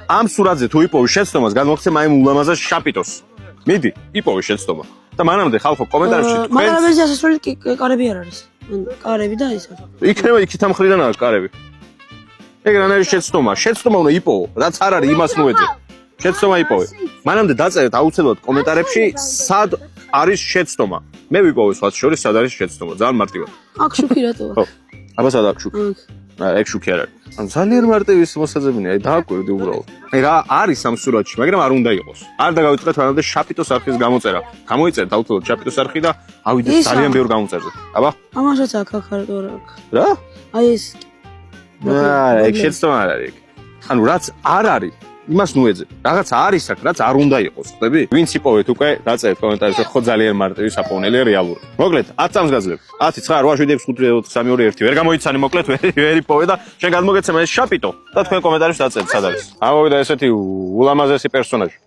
ამ სურათზე თუ იპოვე შეცდომას, გადმოგცემ აი ულამაზეს შაპიტოს. მიდი, იპოვე შეცდომა. და მანამდე ხალხო კომენტარებში თქვენ მაგრამ ეს ასასვლელი კარები არ არის. კარები და ის არის. იქნება იქით ამ მხრიდანაა კარები. ეგ რანაირი შეცდომა? შეცდომა უნდა იპოვო, რაც არ არის იმას მოეძე. შეცდომა იპოვე. მანამდე დაწერეთ აუცილებლად კომენტარებში, სად არის შეცდომა. მე ვიპოვე სხვას შორის სად არის შეცდომა, ძალიან მარტივად. აქ შუქი რატოა? ხო. აბა სად აქვს შუქი? ეგ შუქი არ არის. ანუ ძალიან მარტივის მოსაძებნია, აი დააკვირდი უბრალოდ. აი რა არის ამ სურათში, მაგრამ არ უნდა იყოს. არ დაგავიწყეთ მანამდე შაპიტოს არხის გამოწერა. გამოიწერეთ აუცილებლად შაპიტოს არხი და ავიდეთ ძალიან ბევრ გამოწერზე. აბა? ამასაც აქ რატო არ აქვს? რა? აი ეს ეგ შეცდომა არ არის. ანუ რაც არ არის, იმას ნუეძე. რაღაც არის აქ, რაც არ უნდა იყოს, ხდები? ვინც იპოვეთ უკვე, დაწერეთ კომენტარებში, ხო ძალიან მარტივი საფონელი რეალური. მოკლედ, 10 წამს გაძლევ. 10 9 8 7 6 5 4 3 2 1. ვერ გამოიცანი მოკლედ, ვერ იპოვე და შენ გადმოგეცემა ეს შაპიტო და თქვენ კომენტარებში დაწერეთ, სად არის. ამოვიდა ესეთი ულამაზესი პერსონაჟი.